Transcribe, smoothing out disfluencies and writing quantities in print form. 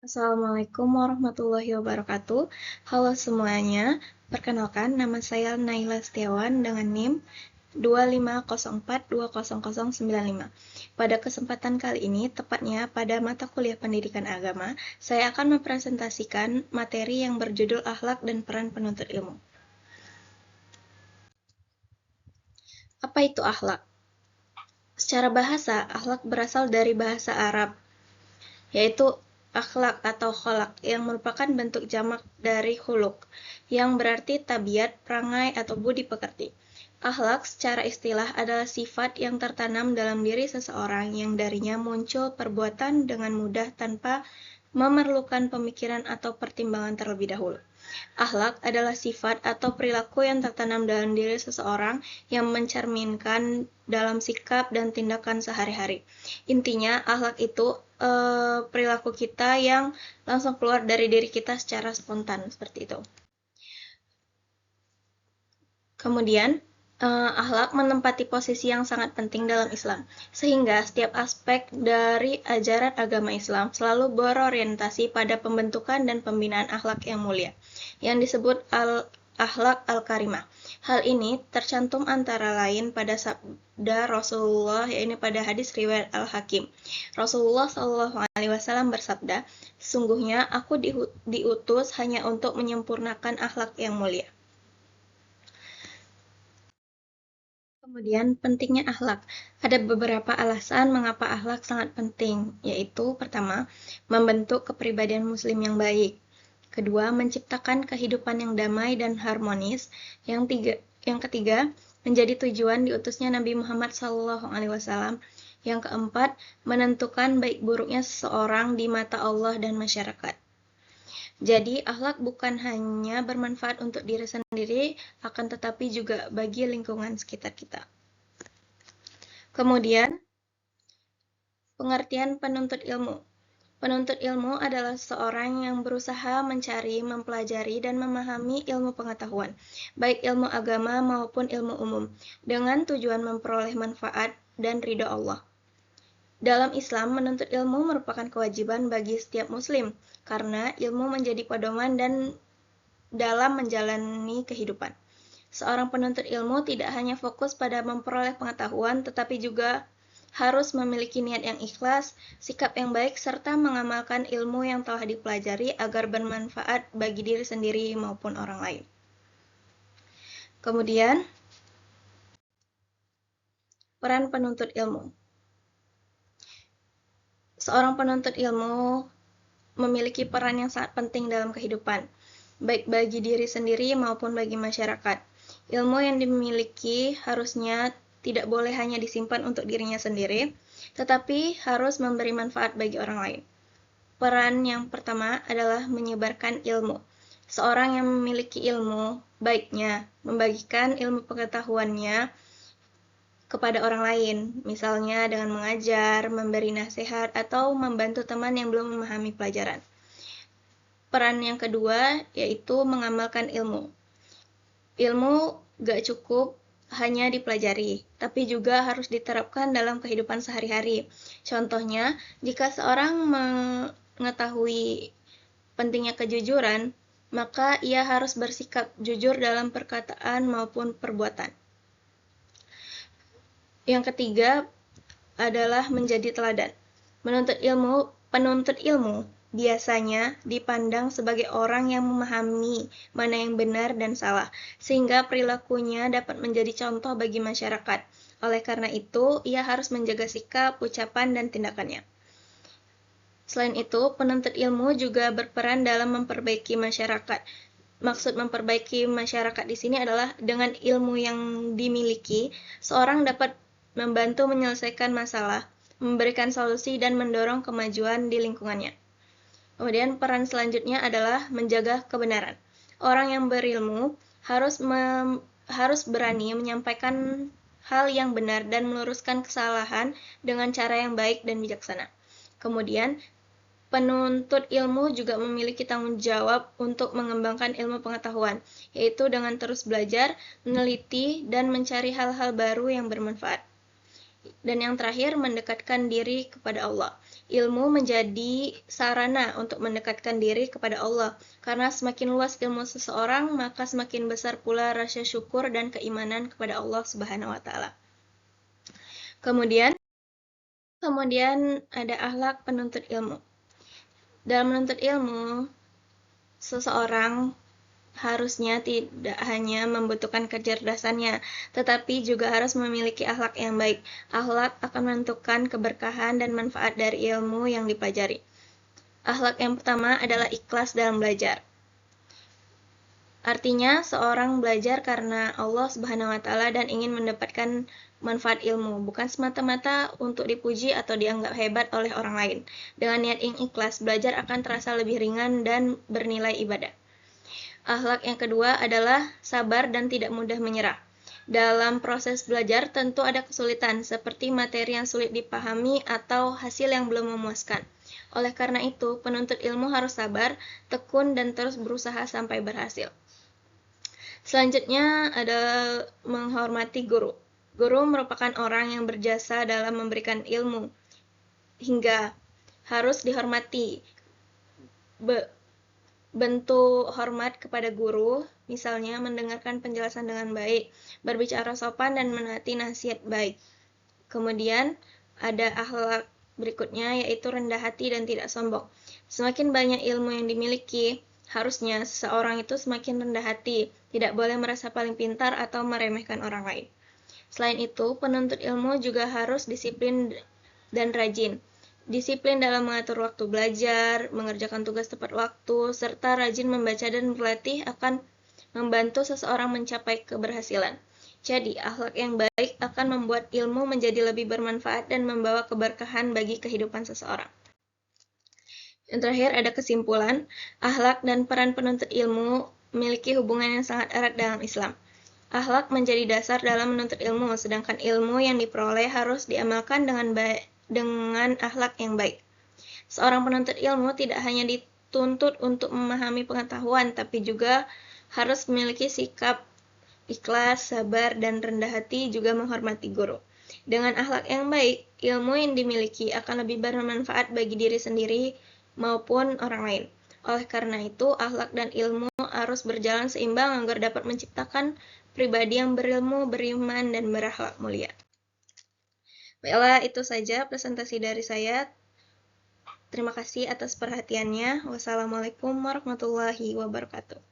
Assalamualaikum warahmatullahi wabarakatuh. Halo semuanya, perkenalkan nama saya Naila Setiawan dengan NIM 250420095. Pada kesempatan kali ini, tepatnya pada mata kuliah pendidikan agama, saya akan mempresentasikan materi yang berjudul Akhlak dan Peran Penuntut Ilmu. Apa itu akhlak? Secara bahasa, akhlak berasal dari bahasa Arab, yaitu akhlak atau kholak, yang merupakan bentuk jamak dari khuluk, yang berarti tabiat, perangai, atau budi pekerti. Akhlak secara istilah adalah sifat yang tertanam dalam diri seseorang yang darinya muncul perbuatan dengan mudah tanpa memerlukan pemikiran atau pertimbangan terlebih dahulu. Akhlak adalah sifat atau perilaku yang tertanam dalam diri seseorang yang mencerminkan dalam sikap dan tindakan sehari-hari. Intinya, akhlak itu perilaku kita yang langsung keluar dari diri kita secara spontan, seperti itu. Kemudian, akhlak menempati posisi yang sangat penting dalam Islam, sehingga setiap aspek dari ajaran agama Islam selalu berorientasi pada pembentukan dan pembinaan akhlak yang mulia, yang disebut akhlak al-karimah. Hal ini tercantum antara lain pada sabda Rasulullah, yaitu pada hadis riwayat Al-Hakim. Rasulullah SAW bersabda, "Sesungguhnya aku diutus hanya untuk menyempurnakan akhlak yang mulia." Kemudian, pentingnya akhlak. Ada beberapa alasan mengapa akhlak sangat penting, yaitu pertama, membentuk kepribadian muslim yang baik. Kedua, menciptakan kehidupan yang damai dan harmonis. Yang ketiga, menjadi tujuan diutusnya Nabi Muhammad SAW. Yang keempat, menentukan baik buruknya seseorang di mata Allah dan masyarakat. Jadi, akhlak bukan hanya bermanfaat untuk diri sendiri, akan tetapi juga bagi lingkungan sekitar kita. Kemudian, pengertian penuntut ilmu. Penuntut ilmu adalah seorang yang berusaha mencari, mempelajari, dan memahami ilmu pengetahuan, baik ilmu agama maupun ilmu umum, dengan tujuan memperoleh manfaat dan ridho Allah. Dalam Islam, menuntut ilmu merupakan kewajiban bagi setiap muslim, karena ilmu menjadi pedoman dan dalam menjalani kehidupan. Seorang penuntut ilmu tidak hanya fokus pada memperoleh pengetahuan, tetapi juga harus memiliki niat yang ikhlas, sikap yang baik, serta mengamalkan ilmu yang telah dipelajari agar bermanfaat bagi diri sendiri maupun orang lain. Kemudian, peran penuntut ilmu. Seorang penuntut ilmu memiliki peran yang sangat penting dalam kehidupan, baik bagi diri sendiri maupun bagi masyarakat. Ilmu yang dimiliki harusnya tidak boleh hanya disimpan untuk dirinya sendiri, tetapi harus memberi manfaat bagi orang lain. Peran yang pertama adalah menyebarkan ilmu. Seorang yang memiliki ilmu, baiknya membagikan ilmu pengetahuannya kepada orang lain, misalnya dengan mengajar, memberi nasihat, atau membantu teman yang belum memahami pelajaran. Peran yang kedua yaitu mengamalkan ilmu. Ilmu gak cukup hanya dipelajari, tapi juga harus diterapkan dalam kehidupan sehari-hari. Contohnya, jika seorang mengetahui pentingnya kejujuran, maka ia harus bersikap jujur dalam perkataan maupun perbuatan. Yang ketiga adalah menjadi teladan. Penuntut ilmu biasanya dipandang sebagai orang yang memahami mana yang benar dan salah, sehingga perilakunya dapat menjadi contoh bagi masyarakat. Oleh karena itu, ia harus menjaga sikap, ucapan, dan tindakannya. Selain itu, penuntut ilmu juga berperan dalam memperbaiki masyarakat. Maksud memperbaiki masyarakat di sini adalah dengan ilmu yang dimiliki, seorang dapat membantu menyelesaikan masalah, memberikan solusi, dan mendorong kemajuan di lingkungannya. Kemudian peran selanjutnya adalah menjaga kebenaran. Orang yang berilmu harus berani menyampaikan hal yang benar dan meluruskan kesalahan dengan cara yang baik dan bijaksana. Kemudian, penuntut ilmu juga memiliki tanggung jawab untuk mengembangkan ilmu pengetahuan, yaitu dengan terus belajar, meneliti, dan mencari hal-hal baru yang bermanfaat. Dan yang terakhir, mendekatkan diri kepada Allah. ilmu menjadi sarana untuk mendekatkan diri kepada Allah. Karena semakin luas ilmu seseorang, maka semakin besar pula rasa syukur dan keimanan kepada Allah Subhanahu wa taala. Kemudian ada akhlak penuntut ilmu. Dalam menuntut ilmu, seseorang harusnya tidak hanya membutuhkan kecerdasannya, tetapi juga harus memiliki akhlak yang baik. Akhlak akan menentukan keberkahan dan manfaat dari ilmu yang dipelajari. Akhlak yang pertama adalah ikhlas dalam belajar. Artinya, seorang belajar karena Allah Subhanahu wa taala dan ingin mendapatkan manfaat ilmu, bukan semata-mata untuk dipuji atau dianggap hebat oleh orang lain. Dengan niat yang ikhlas, belajar akan terasa lebih ringan dan bernilai ibadah. Akhlak yang kedua adalah sabar dan tidak mudah menyerah. Dalam proses belajar tentu ada kesulitan, seperti materi yang sulit dipahami atau hasil yang belum memuaskan. Oleh karena itu, penuntut ilmu harus sabar, tekun, dan terus berusaha sampai berhasil. Selanjutnya ada menghormati guru. Guru merupakan orang yang berjasa dalam memberikan ilmu, hingga harus dihormati. Bentuk hormat kepada guru, misalnya mendengarkan penjelasan dengan baik, berbicara sopan, dan menaati nasihat baik. Kemudian ada akhlak berikutnya, yaitu rendah hati dan tidak sombong. Semakin banyak ilmu yang dimiliki, harusnya seseorang itu semakin rendah hati, tidak boleh merasa paling pintar atau meremehkan orang lain. Selain itu, penuntut ilmu juga harus disiplin dan rajin. Disiplin dalam mengatur waktu belajar, mengerjakan tugas tepat waktu, serta rajin membaca dan berlatih akan membantu seseorang mencapai keberhasilan. Jadi, akhlak yang baik akan membuat ilmu menjadi lebih bermanfaat dan membawa keberkahan bagi kehidupan seseorang. Yang terakhir ada kesimpulan, akhlak dan peran penuntut ilmu memiliki hubungan yang sangat erat dalam Islam. Akhlak menjadi dasar dalam menuntut ilmu, sedangkan ilmu yang diperoleh harus diamalkan dengan akhlak yang baik. Seorang penuntut ilmu tidak hanya dituntut untuk memahami pengetahuan, tapi juga harus memiliki sikap ikhlas, sabar, dan rendah hati, juga menghormati guru. Dengan akhlak yang baik, ilmu yang dimiliki akan lebih bermanfaat bagi diri sendiri maupun orang lain. Oleh karena itu, akhlak dan ilmu harus berjalan seimbang agar dapat menciptakan pribadi yang berilmu, beriman, dan berakhlak mulia. Baiklah, itu saja presentasi dari saya. Terima kasih atas perhatiannya. Wassalamualaikum warahmatullahi wabarakatuh.